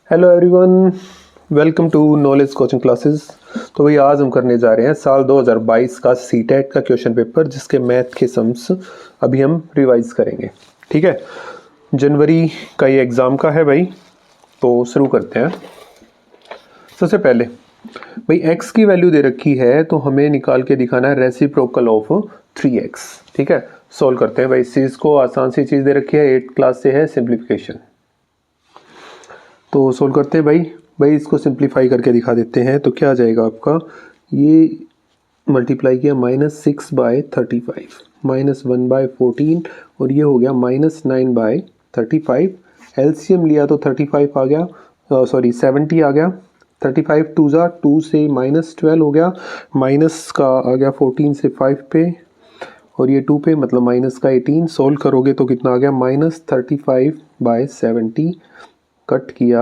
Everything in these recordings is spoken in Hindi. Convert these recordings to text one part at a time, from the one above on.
Hello everyone, welcome to knowledge coaching classes. तो भाई आज हम करने जा रहे हैं साल 2022 का सीटेट का क्वेश्चन पेपर, जिसके मैथ के सम्स अभी हम रिवाइज करेंगे। ठीक है, जनवरी का ये एग्ज़ाम का है भाई। तो शुरू करते हैं। सबसे पहले भाई x की वैल्यू दे रखी है, तो हमें निकाल के दिखाना है रेसिप्रोकल ऑफ 3x। ठीक है, सॉल्व करते हैं भाई इस चीज़ को। आसान सी चीज़ दे रखी है, 8 क्लास से है, सिंप्लीफिकेशन। तो सोल्व करते हैं भाई इसको सिंप्लीफाई करके दिखा देते हैं। तो क्या आ जाएगा आपका, ये मल्टीप्लाई किया -6/35 -1/14 और ये हो गया -9/35। एलसीएम लिया तो 35 आ गया, सॉरी 70 आ गया। 35 2 ज़ा 2 से -12 हो गया, माइनस का आ गया 14 से 5 पे और ये 2 पे, मतलब माइनस का 18। सोल्व करोगे तो कितना आ गया -35/70, कट किया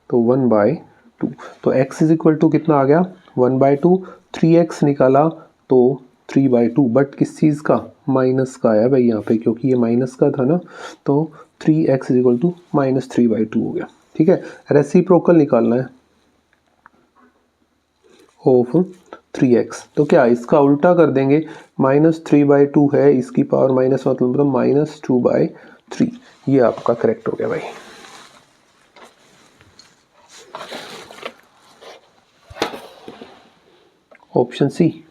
तो 1/2। तो x इज इक्वल टू कितना आ गया 1/2। 3x निकाला तो 3/2, बट किस चीज़ का, माइनस का आया भाई यहाँ पे, क्योंकि ये माइनस का था ना। तो 3x इज इक्वल टू -3/2 हो गया। ठीक है, रेसिप्रोकल निकालना है ऑफ 3x। तो क्या इसका उल्टा कर देंगे, -3/2 है, इसकी पावर माइनस मतलब -2/3। ये आपका करेक्ट हो गया भाई। Option C.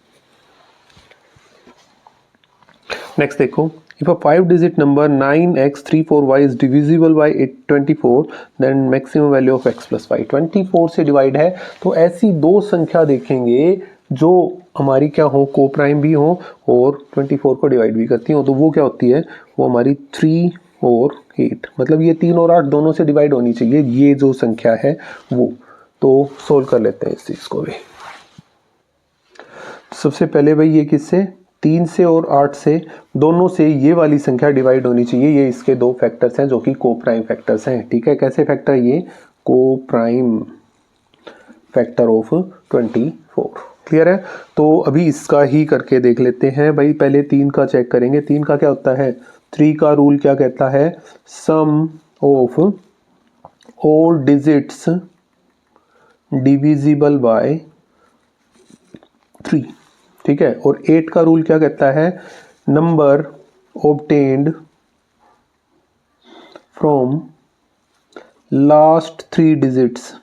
नेक्स्ट देखो, if a 5-digit number 9x34y is divisible by 24, then maximum value of x plus y 24 से डिवाइड है। तो ऐसी दो संख्या देखेंगे जो हमारी क्या हो, को प्राइम भी हो और 24 को डिवाइड भी करती हो। तो वो क्या होती है, वो हमारी 3 और 8, मतलब ये 3 और 8 दोनों से डिवाइड होनी चाहिए, ये जो संख्या है वो। तो सोल्व कर लेते हैं इस चीज़ को भी। सबसे पहले भाई ये किससे, 3 से और 8 से, दोनों से ये वाली संख्या डिवाइड होनी चाहिए। ये इसके दो फैक्टर्स हैं जो कि को प्राइम फैक्टर्स हैं। ठीक है, कैसे फैक्टर, ये को प्राइम फैक्टर ऑफ 24। क्लियर है। तो अभी इसका ही करके देख लेते हैं भाई। पहले 3 का चेक करेंगे। 3 का क्या होता है, 3 का रूल क्या कहता है, sum of all digits divisible by 3। ठीक है, और 8 का रूल क्या कहता है, number obtained from last 3 digits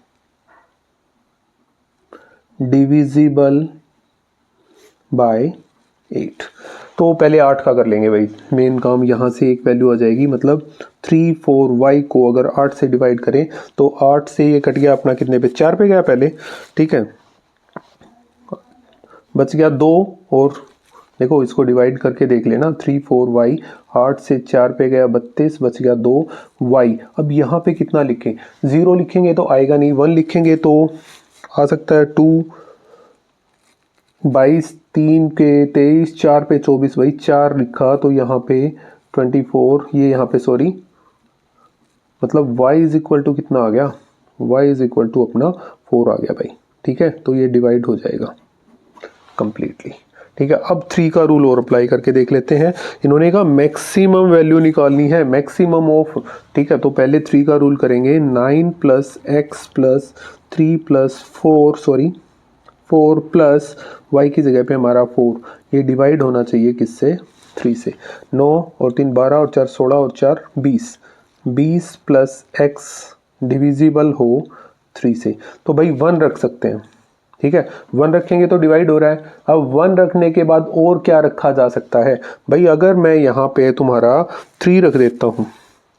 divisible bye 8। तो पहले 8 का कर लेंगे भाई, मेन काम। यहाँ से एक वैल्यू आ जाएगी, मतलब 3 4 y को अगर 8 से डिवाइड करें तो 8 से ये कट गया अपना, कितने पे, 4 पे गया पहले। ठीक है, बच गया 2, और देखो इसको डिवाइड करके देख लेना, 3 4 y, 8 से 4 पे गया 32, बच गया 2 y। अब यहाँ पे कितना लिखें, 0 लिखेंगे तो आएगा नहीं, 1 लिखेंगे तो आ सकता है 2, 22 3 के 23, 4 पे 24, भाई 4 लिखा तो यहाँ पे 24, ये यहाँ पे सॉरी, मतलब y इज इक्वल टू कितना आ गया, y इज इक्वल टू अपना 4 आ गया भाई। ठीक है, तो ये डिवाइड हो जाएगा कंप्लीटली। ठीक है, अब 3 का रूल और अप्लाई करके देख लेते हैं। इन्होंने कहा मैक्सिमम वैल्यू निकालनी है, मैक्सिमम ऑफ। ठीक है, तो पहले 3 का रूल करेंगे, 9 + x + 3 + 4, सॉरी 4 + y की जगह पे हमारा 4, ये डिवाइड होना चाहिए किससे, 3 से। 9 और 3 12 और 4 16 और 4 20, 20 + x डिविजिबल हो 3 से। तो भाई 1 रख सकते हैं। ठीक है, 1 रखेंगे तो डिवाइड हो रहा है। अब 1 रखने के बाद और क्या रखा जा सकता है भाई, अगर मैं यहाँ पे तुम्हारा 3 रख देता हूँ।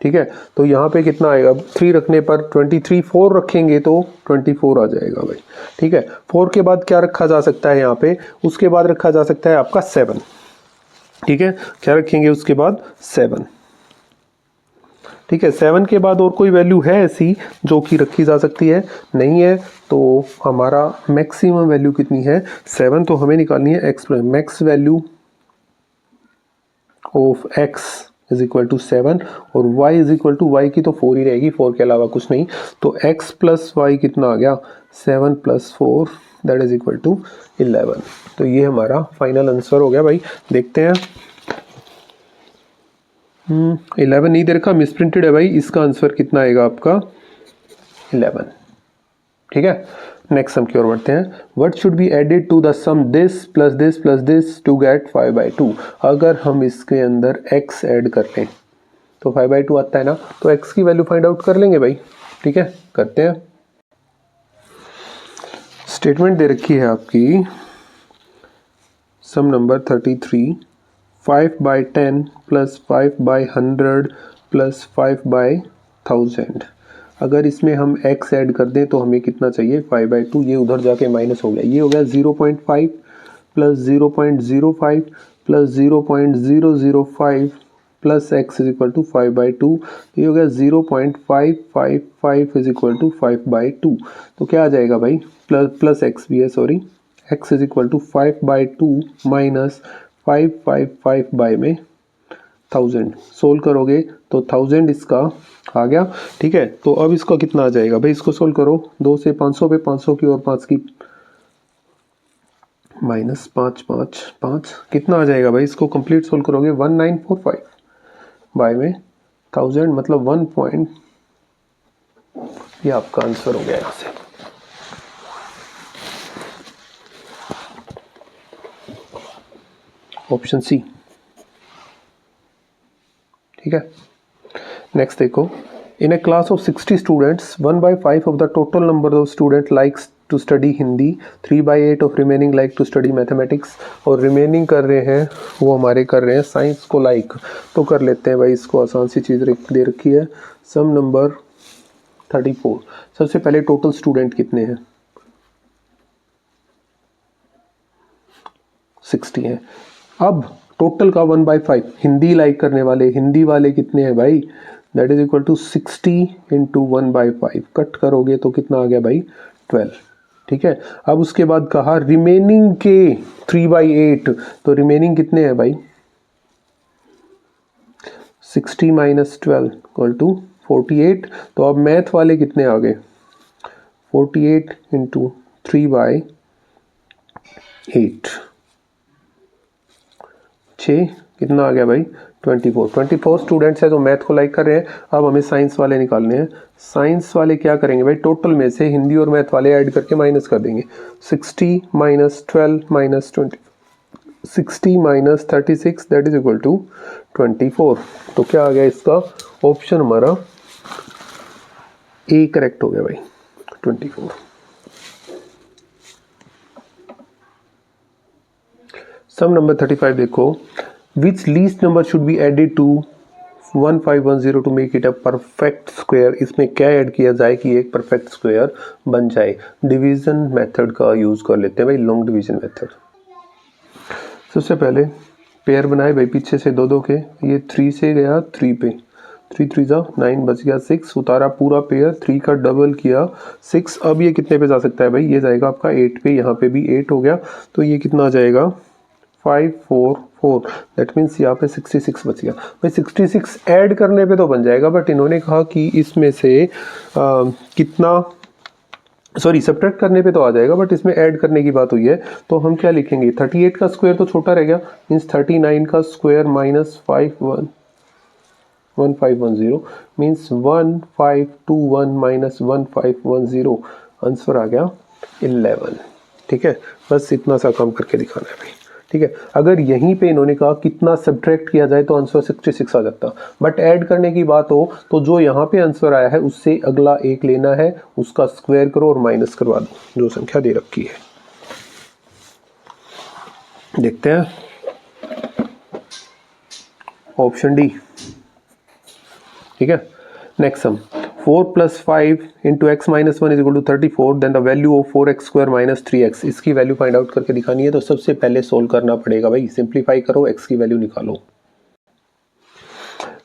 ठीक है, तो यहाँ पे कितना आएगा, 3 रखने पर 23, 4 रखेंगे तो 24 आ जाएगा भाई। ठीक है, 4 के बाद क्या रखा जा सकता है यहाँ पे, उसके बाद रखा जा सकता है आपका 7। ठीक है, क्या रखेंगे उसके बाद, 7। ठीक है, 7 के बाद और कोई वैल्यू है ऐसी जो कि रखी जा सकती है, नहीं है। तो हमारा मैक्सिमम वैल्यू कितनी है, 7। तो हमें निकालनी है x, max value of x is equal to 7 और y is equal to, y की तो 4 ही रहेगी, 4 के अलावा कुछ नहीं। तो x + y कितना आ गया, 7 + 4 दैट इज इक्वल टू 11। तो ये हमारा फाइनल आंसर हो गया भाई। देखते हैं, 11 नहीं दे रखा, मिसप्रिंटेड है भाई। इसका आंसर कितना आएगा आपका, 11। ठीक है, नेक्स्ट सम की ओर बढ़ते हैं। What should be added to the sum this plus this plus this to get 5/2। अगर हम इसके अंदर x ऐड कर लें तो 5/2 आता है ना, तो x की वैल्यू फाइंड आउट कर लेंगे भाई। ठीक है, करते हैं। स्टेटमेंट दे रखी है आपकी सम नंबर 33, 5/10 प्लस 5/100 प्लस 5/1000। अगर इसमें हम x ऐड कर दें तो हमें कितना चाहिए, 5/2। ये उधर जाके माइनस हो गया, ये हो गया 0.5 plus 0.05 plus 0.005 plus x is equal to 5/2। ये हो गया 0.555 इज इक्वल टू 5/2। तो क्या आ जाएगा भाई, प्लस x भी है, sorry, x is equal to 5/2 minus 555 में 1000। सोल्व करोगे तो 1000 इसका आ गया। ठीक है, तो अब इसका कितना आ जाएगा भाई, इसको सोल्व करो। 2 से 500 पे 500 की और 5 की माइनस 5 5 5 कितना आ जाएगा भाई, इसको कंप्लीट सोल्व करोगे 1945 बाय में 1000 मतलब 1 पॉइंट। ये आपका आंसर हो गया यहाँ से। Option C. ठीक है, नेक्स्ट देखो। In a class of 60 students 1/5 of the total number of student likes to study Hindi, 3/8 of remaining like to study mathematics. और रिमेनिंग कर रहे हैं वो हमारे कर रहे हैं साइंस को लाइक। तो कर लेते हैं भाई, इसको आसान सी चीज़ दे रखी है। सम नंबर 34। सबसे पहले टोटल स्टूडेंट कितने हैं, 60 हैं। अब टोटल का 1/5 हिंदी लाइक करने वाले, हिंदी वाले कितने हैं भाई, that is equal to 60 into 1/5। Cut करोगे तो कितना आ गया भाई, 12। ठीक है, अब उसके बाद कहा रिमेनिंग के 3/8। तो रिमेनिंग कितने हैं भाई, 60 माइनस 12 इक्वल टू 48। तो अब मैथ वाले कितने आ गए, 48 इंटू 3/8, 6 कितना आ गया भाई, 24 स्टूडेंट्स है जो मैथ को लाइक कर रहे हैं। अब हमें साइंस वाले निकालने हैं। साइंस वाले क्या करेंगे भाई, टोटल में से हिंदी और मैथ वाले ऐड करके माइनस कर देंगे। 60 minus 12 minus 20, 60 minus 36 that is equal to 24। तो क्या आ गया इसका, ऑप्शन हमारा ए करेक्ट हो गया भाई, 24। सम नंबर 35 देखो। Which least number should be added to 1510 to make it a perfect square. इसमें क्या ऐड किया जाए कि एक परफेक्ट स्क्वायर बन जाए। डिवीजन मेथड का यूज कर लेते हैं भाई, लॉन्ग डिवीजन मेथड। सबसे पहले पेयर बनाए भाई, पीछे से 2 2 के, ये 3 से गया 3 पे, 3 3 जा 9 बच गया 6, उतारा पूरा पेयर, 3 का डबल किया 6। अब ये कितने पे जा सकता है भाई, ये जाएगा आपका 8 पे, यहाँ पे भी 8 हो गया। तो ये कितना आ जाएगा 5 4 4, दैट मीन्स यहाँ पे 66 बच गया भाई। 66 ऐड करने पे तो बन जाएगा, बट इन्होंने कहा कि इसमें से कितना, सॉरी सब्ट्रैक्ट करने पे तो आ जाएगा, बट इसमें ऐड करने की बात हुई है। तो हम क्या लिखेंगे, 38 का स्क्वायर तो छोटा रह गया, मीन्स 39 का square minus 1510 means 1521 minus 1510, answer आ गया 11। ठीक है, बस इतना सा काम करके दिखाना है भाई। ठीक है, अगर यहीं पे इन्होंने कहा कितना सब्ट्रैक्ट किया जाए तो आंसर 66 आ जाता, बट ऐड करने की बात हो तो जो यहाँ पे आंसर आया है उससे अगला एक लेना है, उसका स्क्वायर करो और माइनस करवा दो जो संख्या दे रखी है। देखते हैं ऑप्शन डी। ठीक है, next sum. 4 plus 5 into x minus 1 is equal to 34, then the value of 4x square minus 3x। इसकी वैल्यू फाइंड आउट करके दिखानी है। तो सबसे पहले सोल्व करना पड़ेगा भाई, सिंप्लीफाई करो, x की वैल्यू निकालो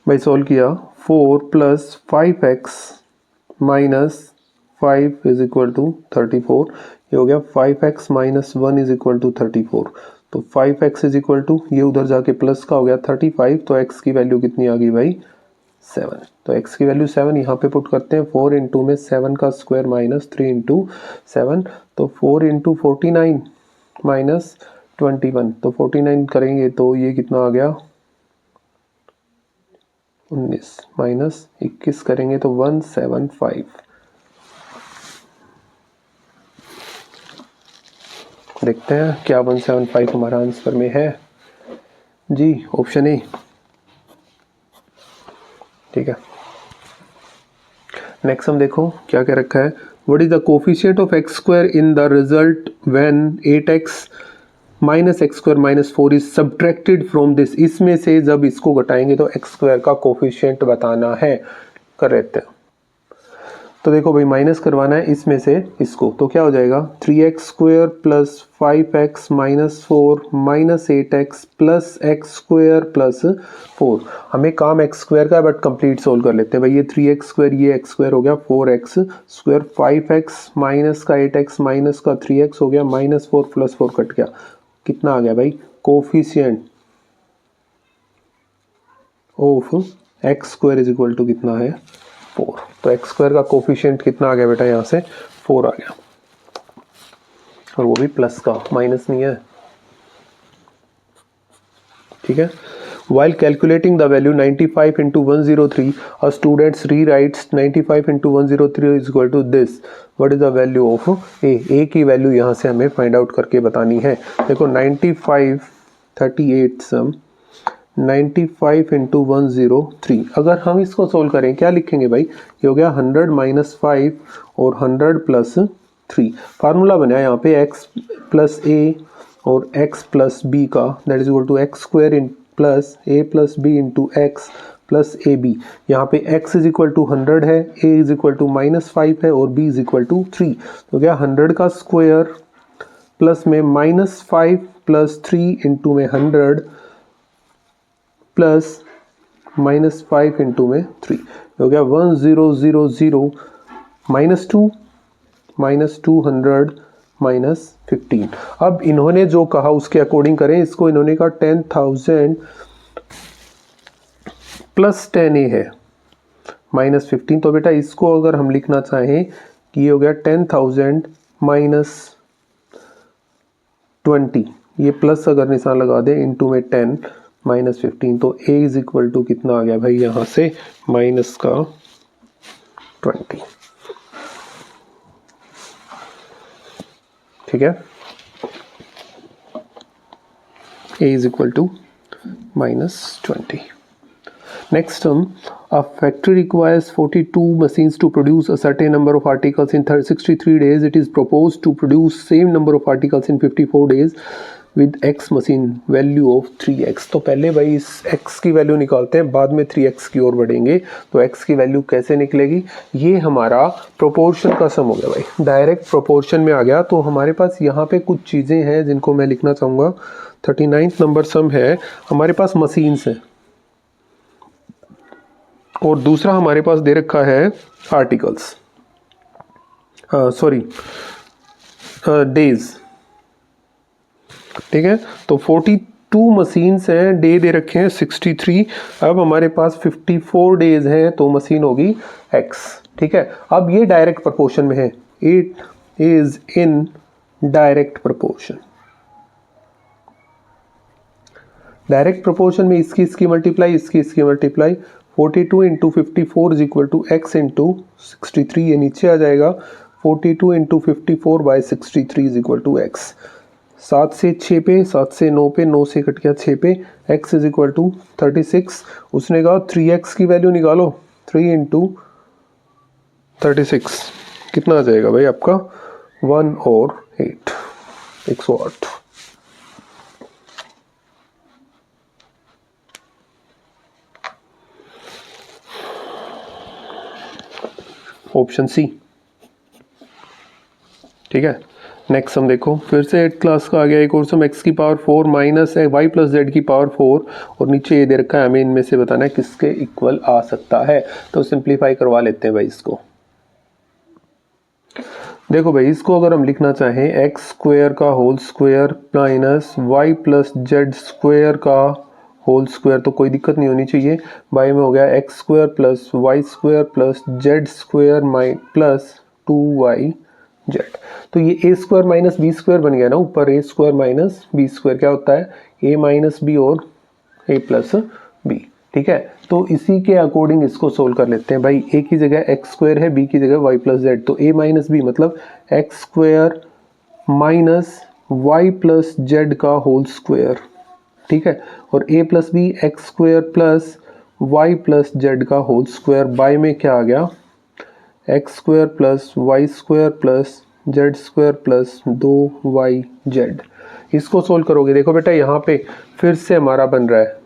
भाई। सोल्व किया, 4 plus 5x minus 5 is equal to 34। ये हो गया 5x minus 1 is equal to 34। तो 5x इज इक्वल टू, ये उधर जाके प्लस का हो गया 35। तो x की वैल्यू कितनी आ गई भाई, 7। तो x की वैल्यू 7 यहाँ पे पुट करते हैं। 4 इंटू में 7 का स्क्वायर माइनस 3 इंटू 7, तो 4 इंटू 49 माइनस 21। तो 49 करेंगे तो ये कितना आ गया 19 माइनस 21 करेंगे तो 175। देखते हैं क्या 175 हमारा आंसर में है जी, ऑप्शन ए। ठीक है, नेक्स्ट हम देखो क्या क्या रखा है। What is the coefficient of x square in the result when 8x minus x square minus 4 is subtracted from this. इसमें से जब इसको घटाएंगे तो एक्स स्क्वायर का कोफिशिएंट बताना है। कर लेते हैं। तो देखो भाई, माइनस करवाना है इसमें से इसको, तो क्या हो जाएगा 3x square plus 5x minus 4 minus 8x plus x square plus 4। हमें काम एक्स स्क्वायर का बट कंप्लीट सोल्व कर लेते हैं भाई। ये 3x स्क्वायर, ये एक्स स्क्वायर हो गया 4x स्क्वायर, 5x माइनस का 8x माइनस का 3x हो गया, माइनस 4 प्लस 4 कट गया, कितना आ गया भाई coefficient of x square is equal to कितना है 4। तो एक्स स्क्वायर का कोफिशिएंट कितना आ गया बेटा, यहाँ से 4 आ गया, और वो भी प्लस का, माइनस नहीं है। ठीक है, while calculating the value 95 into 103 a student rewrites 95 into 103 is equal to this। what is the value of a की वैल्यू यहाँ से हमें फाइंड आउट करके बतानी है। देखो 95 38 सम 95 इंटू 103, अगर हम इसको सोल्व करें क्या लिखेंगे भाई, ये हो गया 100 माइनस 5 और 100 प्लस 3। फार्मूला बना यहाँ पे x प्लस a और x प्लस b का, that is equal to x square in plus a plus b into x plus A B. यहाँ पे x इज इक्वल टू 100 है, a is equal to minus 5 है और b इज इक्वल टू 3। तो क्या 100 का स्क्वायर प्लस में माइनस 5 प्लस 3 इंटू में 100 प्लस माइनस 5 इंटू में 3 हो गया 1000 माइनस 2 माइनस 200 माइनस 15। अब इन्होंने जो कहा उसके अकॉर्डिंग करें इसको। इन्होंने कहा 10,000 प्लस 10a है माइनस 15। तो बेटा इसको अगर हम लिखना चाहें कि ये हो गया 10,000 माइनस 20, ये प्लस अगर निशान लगा दें इंटू में 10 माइनस 15, तो a इज इक्वल टू कितना आ गया भाई यहाँ से माइनस का 20। ठीक है, a is equal to minus 20। Next हम, a factory requires 42 machines to produce a certain number of articles in 63 days. It is proposed to produce same number of articles in 54 days with x machine value of 3x। तो पहले भाई इस x की वैल्यू निकालते हैं, बाद में 3x की ओर बढ़ेंगे। तो x की वैल्यू कैसे निकलेगी, ये हमारा प्रोपोर्शन का सम हो गया भाई, डायरेक्ट प्रोपोर्शन में आ गया। तो हमारे पास यहाँ पे कुछ चीज़ें हैं जिनको मैं लिखना चाहूँगा। 39 नंबर सम है, हमारे पास मशीन्स है और दूसरा हमारे पास दे रखा है आर्टिकल्स, सॉरी डेज। ठीक है, तो 42 मशीन्स हैं, डे दे रखे हैं 63। अब हमारे पास 54 डेज हैं, तो मशीन होगी x। ठीक है, अब ये डायरेक्ट प्रोपोर्शन में है, it is in direct proportion. Direct proportion में इसकी मल्टीप्लाई, इसकी multiply, 42 into 54 is equal to x into 63, ये नीचे आ जाएगा। 42 into 54 by 63 is equal to x. 7 से 6 पे, 7 से 9 पे, 9 से कट गया 6 पे, x इज इक्वल टू 36। उसने कहा 3x की वैल्यू निकालो, 3 इंटू 36 कितना आ जाएगा भाई आपका 1 और 8, 108। Option C. ठीक है, नेक्स्ट हम देखो फिर से 8th क्लास का आ गया एक और सम, x की पावर 4 माइनस है y प्लस जेड की पावर 4, और नीचे ये दे रखा है, हमें इनमें से बताना है किसके इक्वल आ सकता है। तो सिंप्लीफाई करवा लेते हैं भाई इसको। देखो भाई, इसको अगर हम लिखना चाहें एक्स स्क्वायर का whole square minus y plus z square का होल स्क्वायर, तो कोई दिक्कत नहीं होनी चाहिए। बाई में हो गया x square plus y square plus z square plus 2y z. तो ये A square minus B square बन गया ना, ऊपर A square minus B square क्या होता है ए माइनस बी और ए प्लस बी। ठीक है, तो इसी के अकॉर्डिंग इसको सोल्व कर लेते हैं भाई। ए की जगह एक्स स्क्वायर है, बी की जगह वाई प्लस जेड, तो ए माइनस बी मतलब x square minus y plus z का होल स्क्वायर, ठीक है, और a plus b x square plus y plus z का होल स्क्वायर बाय में क्या आ गया, x square plus y square plus z square plus 2yz। इसको सोल्व करोगे, देखो बेटा यहाँ पे फिर से हमारा बन रहा है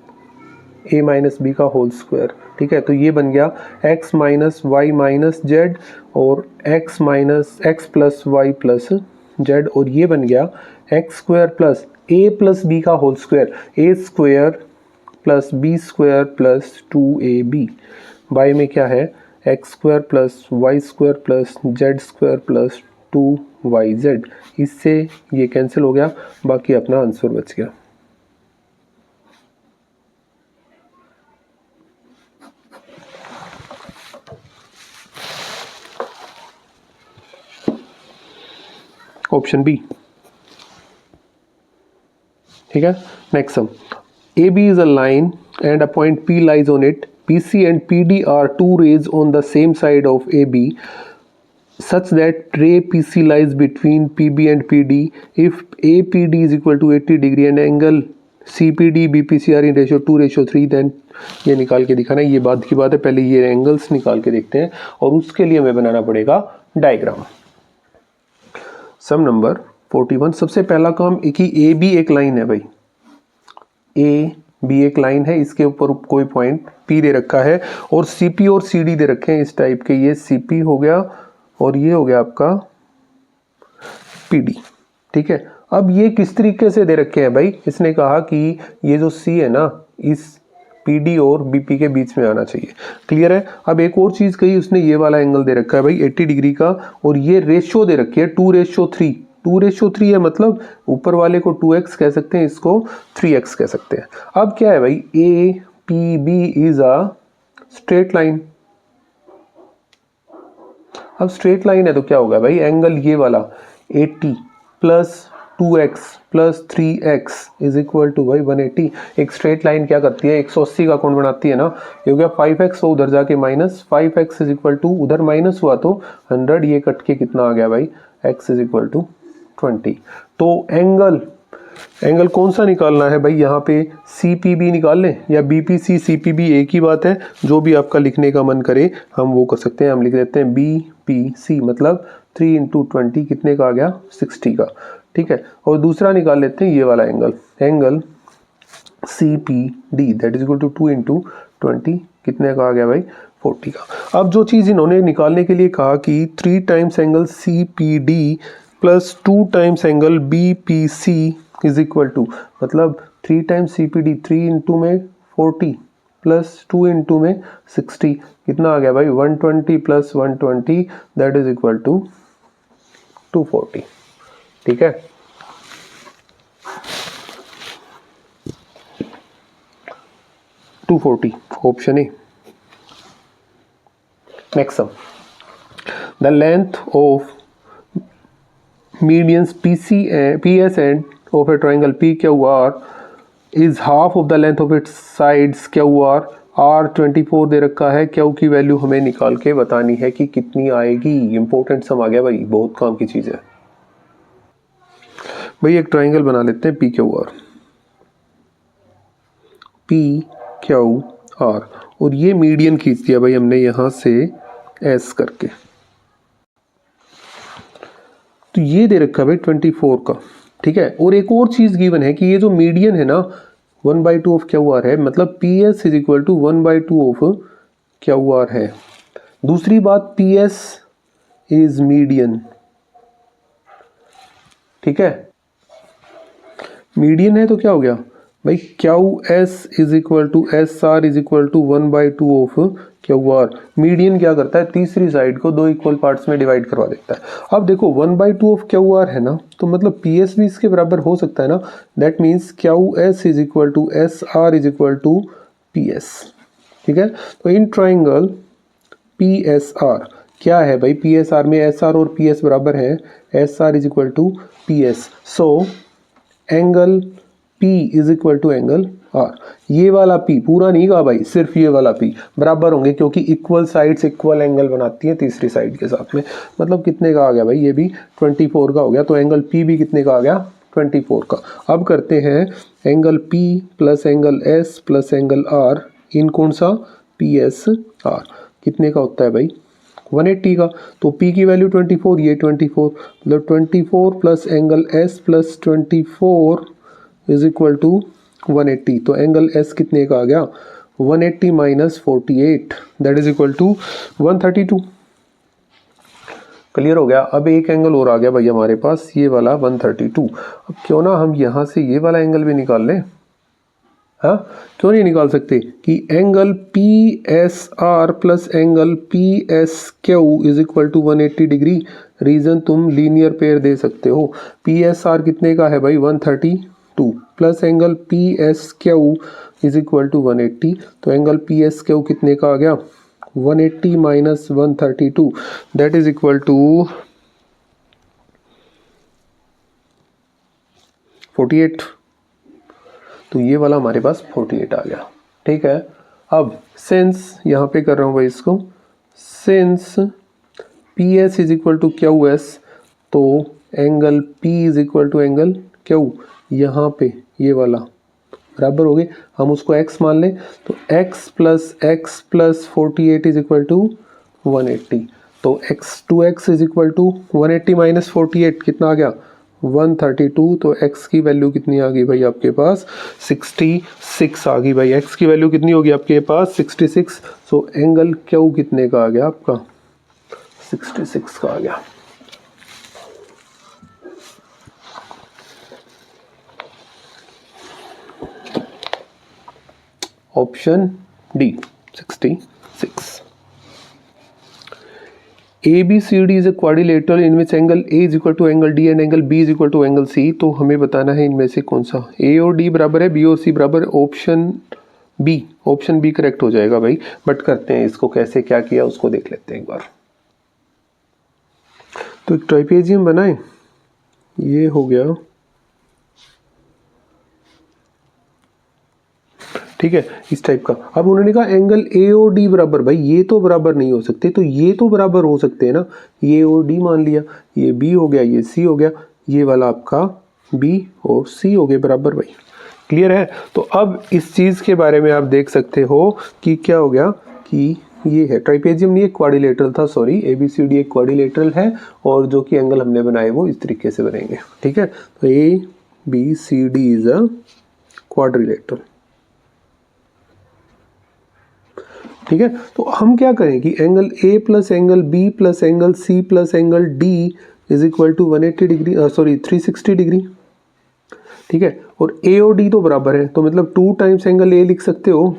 a माइनस बी का होल स्क्वायर, ठीक है, तो ये बन गया x minus y minus z और x minus x plus y plus z, और ये बन गया x square plus a plus b का whole square, a square plus b square plus 2ab by में क्या है x square plus y square plus z square plus 2yz। इससे ये कैंसिल हो गया, बाकी अपना आंसर बच गया। ऑप्शन बी, ठीक है। Next sum, A B is a line and a point P lies on it. PC and PD are two rays on the same side of AB such that ray PC lies between PB and PD. If APD is equal to 80 degree and angle CPD BPC are in ratio 2:3, then ये निकाल के दिखाना। ये बात की बात है, पहले ये एंगल्स निकाल के देखते हैं और उसके लिए हमें बनाना पड़ेगा डायग्राम। सम नंबर 41, सबसे पहला काम कि ए बी एक लाइन है भाई, ए बी एक लाइन है, इसके ऊपर कोई पॉइंट पी दे रखा है और सीपी और सीडी दे रखे हैं इस टाइप के। ये सीपी हो गया और ये हो गया आपका पीडी, ठीक है। अब ये किस तरीके से दे रखे हैं भाई, इसने कहा कि ये जो सी है ना इस पीडी और बीपी के बीच में आना चाहिए, क्लियर है। अब एक और चीज कही उसने, ये वाला एंगल दे रखा है भाई 80 डिग्री का और ये रेशियो दे रखी है 2:3। 2:3 है मतलब ऊपर वाले को 2x कह सकते हैं, इसको 3x कह सकते हैं। अब क्या है भाई, A P B is a straight line. अब स्ट्रेट लाइन है तो क्या होगा भाई, एंगल ये वाला 80 plus 2x plus 3x is equal to भाई 180। एक स्ट्रेट लाइन क्या करती है, 180 का कोण बनाती है ना, ये हो गया 5x तो उधर जाके minus 5x is equal to, उधर माइनस हुआ तो 100, ये कट के कितना आ गया भाई x इज इक्वल टू 20। तो एंगल कौन सा निकालना है भाई, यहाँ पे CPB निकाल लें या BPC CPB एक ही बात है, जो भी आपका लिखने का मन करे हम वो कर सकते हैं। हम लिख देते हैं BPC मतलब 3 इंटू 20 कितने का आ गया 60 का, ठीक है। और दूसरा निकाल लेते हैं ये वाला angle CPD that is equal to 2 into 20 कितने का आ गया भाई 40 का। अब जो चीज़ इन्होंने निकालने के लिए कहा कि 3 times angle CPD plus 2 times angle BPC is equal to, मतलब 3 टाइम्स CPD 3 इंटू में 40 प्लस 2 इंटू में 60 कितना आ गया भाई 120 plus 120 that is equal to 240, ठीक है। Option A. Next sum, the length of medians PS and of a triangle PQR is half of the length of its sides QR। R24 दे रखा है, Q की वैल्यू हमें निकाल के बतानी है कि कितनी आएगी। इंपॉर्टेंट सम आ गया भाई, बहुत काम की चीज़ है भाई। एक ट्राइंगल बना लेते हैं PQR और ये मीडियन खींच दिया भाई हमने यहाँ से S करके, तो ये दे रखा है भाई 24 का, ठीक है। और एक और चीज गिवन है कि ये जो मीडियन है ना 1/2 ऑफ QR है, मतलब PS is equal to 1/2 of QR है। दूसरी बात PS इज मीडियन, ठीक है। मीडियन है तो क्या हो गया भाई QS is equal to SR is equal to 1/2 of QR। Median क्या करता है, तीसरी साइड को 2 इक्वल पार्ट्स में डिवाइड करवा देता है। अब देखो 1/2 ऑफ QR है ना, तो मतलब PS भी इसके बराबर हो सकता है ना, that means QS is equal to SR is equal to PS, ठीक है। तो इन ट्राइंगल PSR क्या है भाई, PSR में SR और PS बराबर है, SR is equal to PS। So angle P is equal to angle R। ये वाला P पूरा नहीं कहा भाई, सिर्फ ये वाला P बराबर होंगे, क्योंकि इक्वल साइड्स इक्वल एंगल बनाती हैं तीसरी साइड के साथ में। मतलब कितने का आ गया भाई, ये भी 24 का हो गया, तो एंगल P भी कितने का आ गया 24 का। अब करते हैं angle P plus angle S plus angle R इन कौन सा PSR कितने का होता है भाई 180 का। तो P की वैल्यू 24 ये 24 मतलब 24 plus angle S plus 24 is equal to 180। तो एंगल S कितने का आ गया 180 minus 48 that is equal to 132। Clear हो गया। अब एक एंगल और आ गया भाई हमारे पास ये वाला 132। अब क्यों ना हम यहाँ से ये वाला एंगल भी निकाल लें। हाँ क्यों नहीं निकाल सकते कि angle PSR plus angle PSQ is equal to 180 degree. Reason तुम लीनियर पेयर दे सकते हो। PSR कितने का है भाई 132 plus angle PSQ is equal to 180। तो एंगल PSQ कितने का आ गया 180 minus 132 that is equal to 48। तो ये वाला हमारे पास 48 आ गया। ठीक है। अब सिंस यहाँ पे कर रहा हूँ भाई इसको since PS is equal to QS तो angle P is equal to angle Q यहाँ पे ये वाला बराबर हो गए। हम उसको x मान लें तो x plus 48 is equal to 180। तो x is equal to 180 minus 48 कितना आ गया 132। तो x की वैल्यू कितनी आ गई भाई आपके पास 66 आ गई भाई। x की वैल्यू कितनी होगी आपके पास 66। सो एंगल Q कितने का आ गया आपका 66 का आ गया। Option D 66। ABCD is a quadrilateral in which angle A is equal to angle D and angle B is equal to angle C। तो हमें बताना है इनमें से कौन सा A और D बराबर है B और C बराबर है। ऑप्शन बी करेक्ट हो जाएगा भाई। बट करते हैं इसको कैसे क्या किया उसको देख लेते हैं एक बार। तो एक ट्राइपेजियम बनाए ये हो गया ठीक है इस टाइप का। अब उन्होंने कहा एंगल A और D बराबर भाई ये तो बराबर नहीं हो सकते तो ये तो बराबर हो सकते हैं ना। ये और D मान लिया ये B हो गया ये C हो गया ये वाला आपका B और C हो गए बराबर भाई। क्लियर है। तो अब इस चीज़ के बारे में आप देख सकते हो कि क्या हो गया कि ये है ट्राइपेजियम नहीं एक क्वाड्रिलेटरल था सॉरी ABCD एक क्वाड्रिलेटरल है और जो कि एंगल हमने बनाए वो इस तरीके से बनेंगे। ठीक है तो ABCD इज अ क्वाड्रिलेटरल। ठीक है तो हम क्या करें कि angle A plus angle B plus angle C plus angle D is equal to 180 degree 360 degree. ठीक है और A और D तो बराबर है तो मतलब 2 टाइम्स एंगल A लिख सकते हो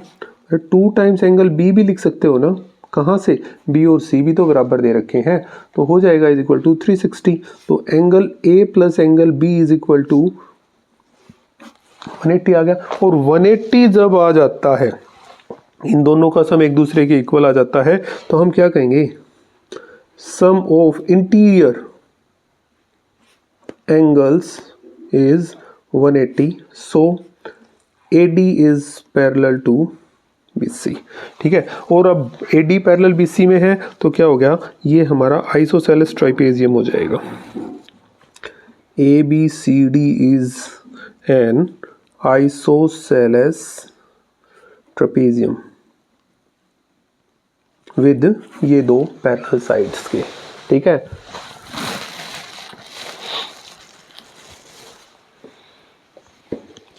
2 टाइम्स एंगल B भी लिख सकते हो ना। कहाँ से B और C भी तो बराबर दे रखे हैं तो हो जाएगा इज इक्वल टू 360। तो angle A plus angle B is equal to 180 आ गया। और 180 जब आ जाता है इन दोनों का सम एक दूसरे के इक्वल आ जाता है तो हम क्या कहेंगे sum of interior angles is 180 so AD is parallel to BC। ठीक है और अब AD पैरेलल BC में है तो क्या हो गया ये हमारा आइसोसेलेस ट्राइपेजियम हो जाएगा। ABCD is an isosceles trapezium with ये दो पैरेलल साइड्स के। ठीक है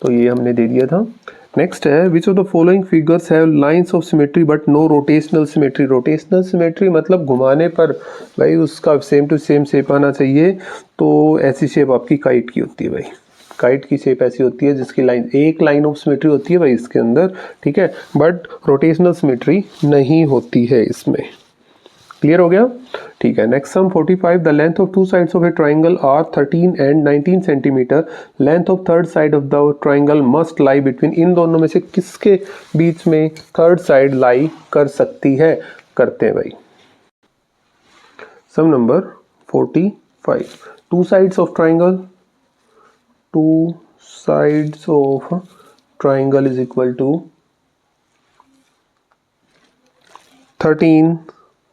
तो ये हमने दे दिया था। नेक्स्ट है which of the following figures have lines of symmetry but no rotational symmetry. Rotational symmetry मतलब घुमाने पर भाई उसका सेम टू सेम शेप आना चाहिए। तो ऐसी शेप आपकी काइट की होती है भाई। काइट की शेप ऐसी होती है जिसकी लाइन एक लाइन ऑफ सिमेट्री होती है भाई इसके अंदर। ठीक है बट रोटेशनल सिमेट्री नहीं होती है इसमें। क्लियर हो गया। ठीक है next sum 45 the length of two sides of a triangle are 13 and 19 centimetre. Length of third side of the triangle must lie between. इन दोनों में से किसके बीच में थर्ड साइड लाई कर सकती है। करते हैं भाई। Sum number 45 two sides of triangle two sides of triangle is equal to 13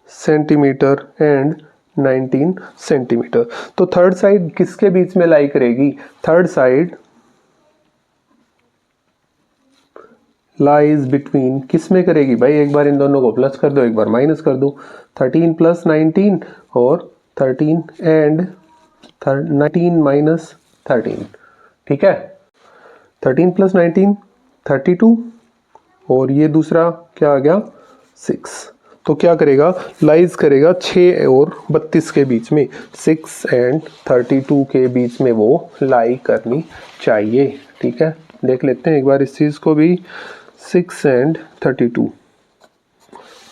centimeter and 19 centimetre. तो थर्ड साइड किसके बीच में लाई करेगी? थर्ड साइड लाइज बिटवीन, किस में करेगी भाई? एक बार इन दोनों को प्लस कर दो, एक बार माइनस कर दो। 13 प्लस 19 और 13 एंड 19 माइनस 13, ठीक है। 13 प्लस 19 32 और ये दूसरा क्या आ गया 6। तो क्या करेगा? लाइज करेगा 6 और 32 के बीच में, 6 एंड 32 के बीच में वो लाई करनी चाहिए, ठीक है। देख लेते हैं एक बार इस चीज़ को भी, 6 and 32,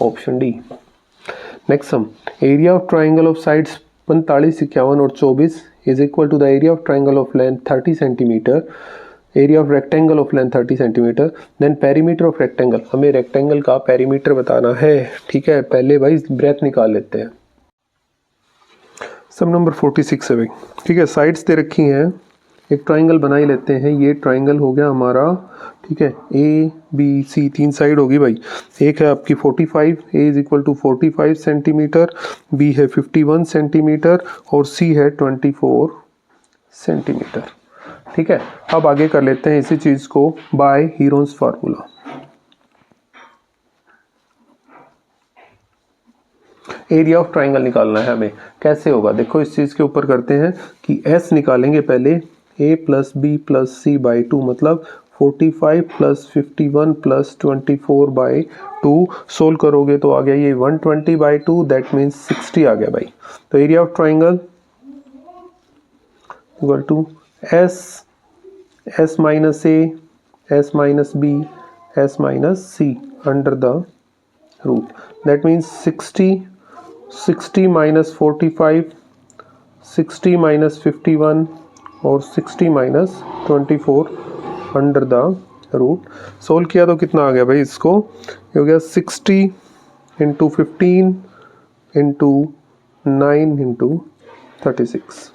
option D. Next sum, area of triangle of sides 45, 51 और 24 is equal to the area of triangle of length 30 centimetre, area of rectangle of length 30 centimetre, then perimeter of rectangle. हमें रेक्टेंगल का पेरीमीटर बताना है, ठीक है। पहले भाई ब्रेथ निकाल लेते हैं। सम नंबर 46 है भाई, ठीक है। साइड्स दे रखी हैं, एक ट्राइंगल बना ही लेते हैं। ये ट्राइंगल हो गया हमारा, ठीक है। ए बी सी 3 साइड होगी भाई। एक है आपकी 45, a is equal to 45 centimetre, b है 51 सेंटीमीटर और सी है 24 सेंटीमीटर, ठीक है। अब आगे कर लेते हैं इसी चीज़ को by Heron's formula. Area of triangle निकालना है हमें, कैसे होगा? देखो इस चीज़ के ऊपर करते हैं कि एस निकालेंगे पहले, a plus b plus c by 2, मतलब 45 प्लस 51 प्लस 24 बाई 2। सोल्व करोगे तो आ गया ये 120 बाई 2, दैट मीन्स 60 आ गया भाई। तो area of triangle equal to S minus A, S minus B, S minus C under the root, that means 60 minus 45, 60 minus 51 और 60 minus 24 under the root. Solve किया तो कितना आ गया भाई? इसको ये हो गया 60 इंटू 15 इंटू 9 इंटू 36,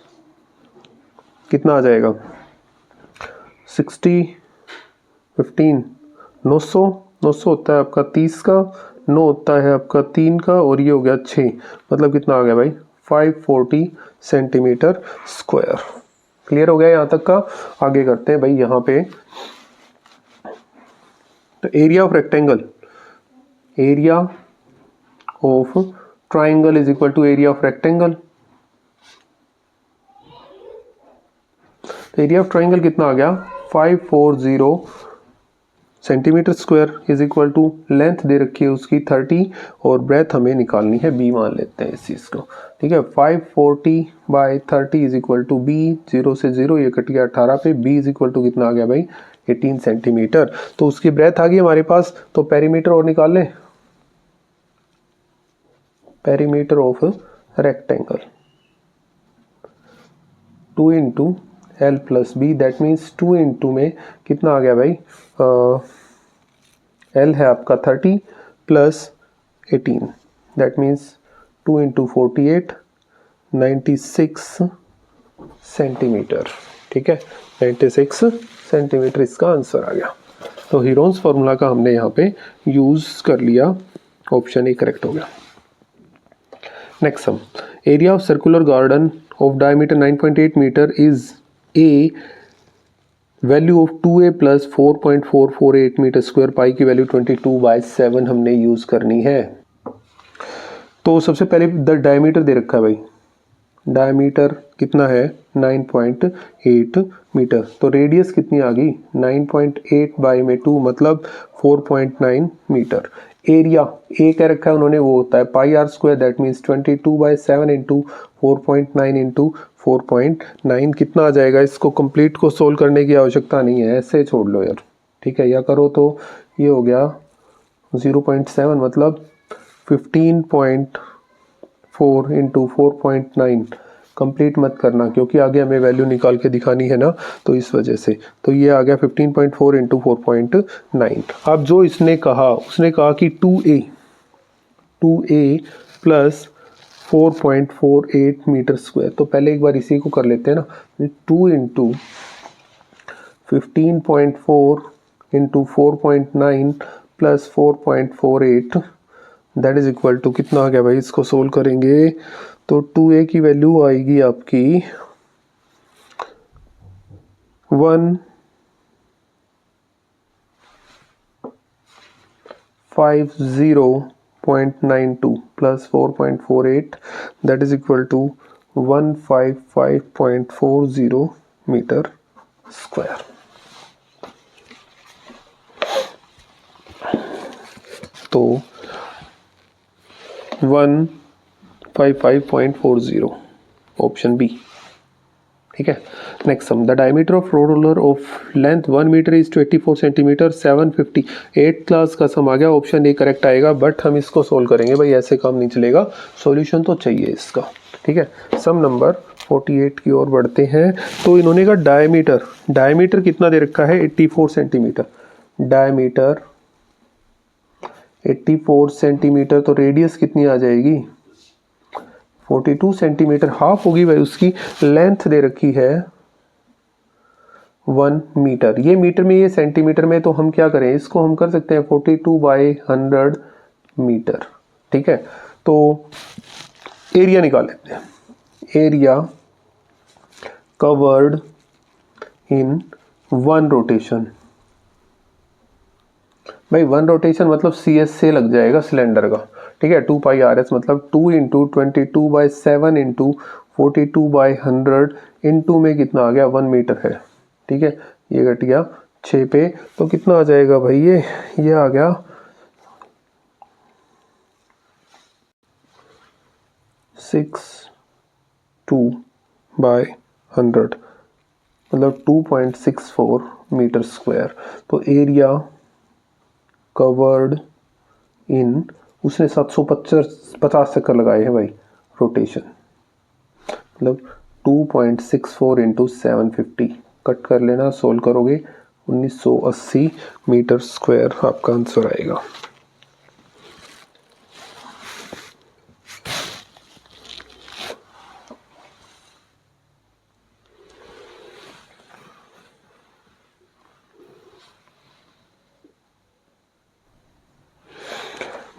कितना आ जाएगा? 60 15 900 होता है आपका 30 का, 9 होता है आपका 3 का और ये हो गया 6, मतलब कितना आ गया भाई? 540 सेंटीमीटर स्क्वायर। क्लियर हो गया यहाँ तक का? आगे करते हैं भाई यहाँ पे। तो area of rectangle, area of triangle is equal to area of rectangle. तो एरिया ऑफ ट्राइंगल कितना आ गया? 540 centimetre square is equal to, length दे रखी है उसकी 30 और ब्रेथ हमें निकालनी है बी, मान लेते हैं इस चीज़ को, ठीक है। 540 by 30 is equal to B, 0 से 0 ये कट गया 18 पे, बी इज इक्वल टू कितना आ गया भाई? 18 सेंटीमीटर। तो उसकी ब्रेथ आ गई हमारे पास, तो पेरीमीटर और निकाल लें। Perimeter of rectangle 2 into L plus B, that means 2 into में कितना आ गया भाई? एल है आपका 30 plus 18, that means 2 into 48 96 centimetre, ठीक है। 96 सेंटीमीटर इसका आंसर आ गया। तो हीरोन्स फार्मूला का हमने यहाँ पे यूज़ कर लिया, ऑप्शन ए करेक्ट हो गया। Next sum, area of circular garden of diameter 9.8 metre is a value of 2a प्लस 4.448 मीटर स्क्वायर, पाई की वैल्यू 22/7 हमने यूज़ करनी है। तो सबसे पहले द डायमीटर दे रखा है भाई, डायमीटर कितना है? 9.8 मीटर। तो रेडियस कितनी आ गई? 9.8 बाई में 2 मतलब 4.9 मीटर। एरिया ए कह रखा है उन्होंने, वो होता है pi r square, that means 22/7 into 4.9 into 4.9, कितना आ जाएगा? इसको कंप्लीट को सोल्व करने की आवश्यकता नहीं है, ऐसे छोड़ लो यार, ठीक है। या करो तो ये हो गया 0.7 मतलब 15.4 इंटू 4.9, कंप्लीट मत करना क्योंकि आगे हमें वैल्यू निकाल के दिखानी है ना, तो इस वजह से। तो ये आ गया 15.4 इंटू 4.9। अब जो इसने कहा, उसने कहा कि 2a प्लस 4.48 मीटर स्क्वायर। तो पहले एक बार इसी को कर लेते हैं ना, 2 into 15.4 into 4.9 plus 4.48 that is equal to कितना आ गया भाई, इसको सोल्व करेंगे तो 2a की वैल्यू आएगी आपकी 150.92 plus 4.48 that is equal to 155.40 metre square. तो 155.40 ऑप्शन बी, ठीक है। Next sum, the diameter of roller of length 1 metre is 84 centimetre 750। 8th class का सम आ गया, ऑप्शन ए करेक्ट आएगा, बट हम इसको सोल्व करेंगे भाई, ऐसे काम नहीं चलेगा, सॉल्यूशन तो चाहिए इसका, ठीक है। सम नंबर 48 की ओर बढ़ते हैं। तो इन्होंने कहा डायमीटर कितना दे रखा है 84 सेंटीमीटर, डायमीटर 84 सेंटीमीटर, तो रेडियस कितनी आ जाएगी 42 सेंटीमीटर, हाफ होगी भाई उसकी। लेंथ दे रखी है 1 मीटर, ये मीटर में ये सेंटीमीटर में, तो हम क्या करें, इसको हम कर सकते हैं 42/100 मीटर, ठीक है। तो एरिया निकाल लेते हैं, एरिया कवर्ड इन 1 रोटेशन, भाई 1 रोटेशन मतलब CS से लग जाएगा सिलेंडर का, ठीक है। 2πRS मतलब 2 × 22/7 × 42/100 इंटू में कितना आ गया 1 मीटर है, ठीक है। ये घट गया 6 पे, तो कितना आ जाएगा भाई, ये आ गया 62/100 मतलब 2.64 मीटर स्क्वायर। तो एरिया कवर्ड इन, उसने 750 चक्कर लगाए हैं भाई रोटेशन, मतलब 2.64 × 750 कट कर लेना, सोल्व करोगे 1980 मीटर स्क्वायर आपका आंसर आएगा।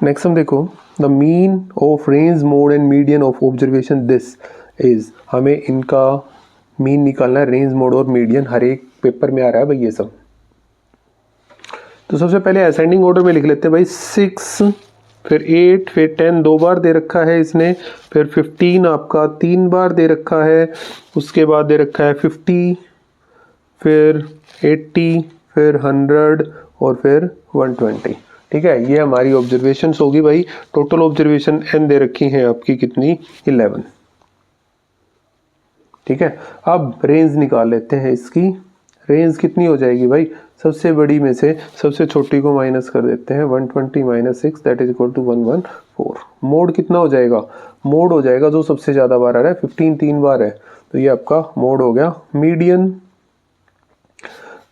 नेक्स्ट हम देखो, the mean of range mode and median of observation this is, हमें इनका मीन निकालना है, रेंज मोड और मीडियन हर एक पेपर में आ रहा है भाई ये सब। तो सबसे पहले असेंडिंग ऑर्डर में लिख लेते हैं भाई, 6 फिर 8 फिर 10 2 बार दे रखा है इसने, फिर 15 आपका 3 बार दे रखा है, उसके बाद दे रखा है 50 फिर 80 फिर 100 और फिर 120, ठीक है। ये हमारी ऑब्जर्वेशंस होगी भाई। टोटल ऑब्जर्वेशन n दे रखी हैं आपकी कितनी 11, ठीक है। अब रेंज निकाल लेते हैं, इसकी रेंज कितनी हो जाएगी भाई, सबसे बड़ी में से सबसे छोटी को माइनस कर देते हैं, 120 - 6 that is equal to 114। Mode कितना हो जाएगा, मोड हो जाएगा जो सबसे ज़्यादा बार आ रहा है, 15 3 बार है, तो ये आपका मोड हो गया। Median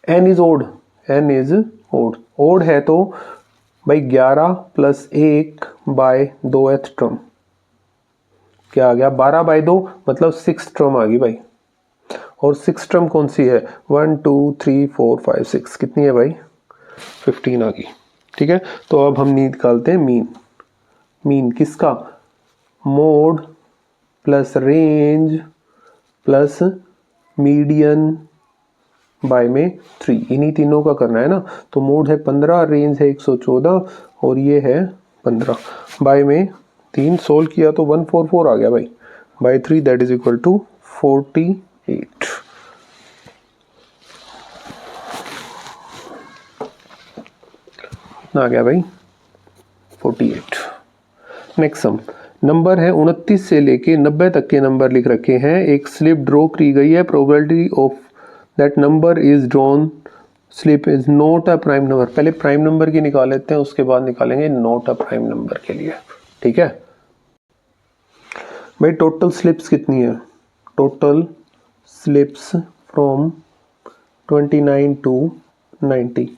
n is odd, n is odd, odd है तो भाई 11 + 1/2th टर्म, क्या आ गया 12/2 मतलब 6 टर्म आ गई भाई। और 6 टर्म कौन सी है, 1 2 3 4 5 6, कितनी है भाई 15 आ गई, ठीक है। तो अब हम निकालते हैं मीन, मीन किसका, mode plus range plus median by में 3, इन्हीं तीनों का करना है ना। तो मोड है 15, रेंज है 114 और ये है 15, बाय में 3 सोल्व किया तो 144 आ गया भाई, by 3 that is equal to 48 आ गया भाई 48। नेक्स्ट सम, नंबर है 29 से लेके 90 तक के नंबर लिख रखे हैं, एक स्लिप ड्रॉ की गई है, probability of that number is drawn slip is not a prime number. पहले प्राइम नंबर की निकाल लेते हैं, उसके बाद निकालेंगे नॉट अ प्राइम नंबर के लिए, ठीक है भाई। टोटल स्लिप्स कितनी है, टोटल स्लिप्स फ्रॉम 29 to 90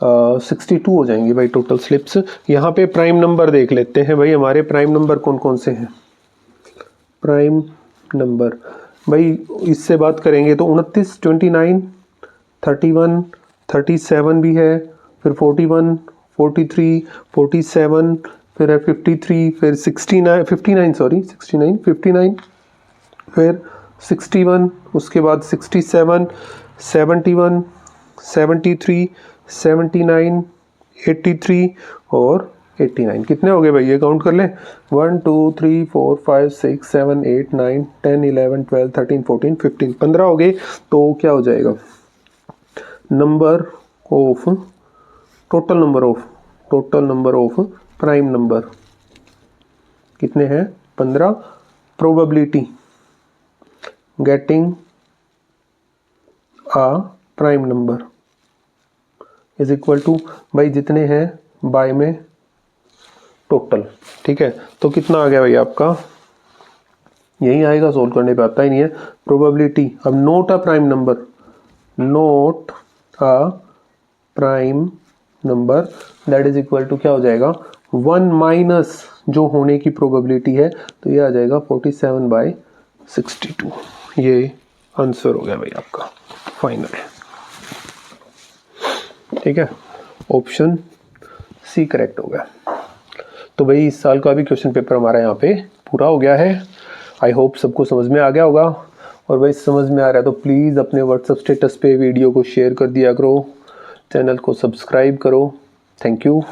62 हो जाएंगी भाई टोटल स्लिप्स। यहाँ पे प्राइम नंबर देख लेते हैं भाई, हमारे प्राइम नंबर कौन कौन से हैं, प्राइम नंबर भाई इससे बात करेंगे तो 29 29 31 37 भी है, फिर 41 43 47 फिर है 53, फिर 69, 59 सॉरी 69, 59, फिर 61, उसके बाद 67, 71, 73, 79, 83 और 89। कितने हो गए भाई, ये काउंट कर लें। 1 2 3 4 5 6 7 8 9 10 11 12 13 14 15, 15 हो गए। तो क्या हो जाएगा, number of total number of prime number कितने हैं, 15। Probability getting a prime number is equal to, भाई जितने हैं बाय में टोटल, ठीक है। तो कितना आ गया भाई आपका, यही आएगा, सोल्व करने पे आता ही नहीं है। प्रोबेबिलिटी, अब not a prime number that is equal to क्या हो जाएगा, 1 माइनस जो होने की प्रोबेबिलिटी है, तो ये आ जाएगा 47/62। ये आंसर हो गया भाई आपका फाइनल, ठीक है। ऑप्शन सी करेक्ट हो गया। तो भाई इस साल का भी क्वेश्चन पेपर हमारा यहाँ पे पूरा हो गया है। आई होप सबको समझ में आ गया होगा। और भाई समझ में आ रहा है तो प्लीज़ अपने व्हाट्सएप स्टेटस पे वीडियो को शेयर कर दिया करो, चैनल को सब्सक्राइब करो। Thank you.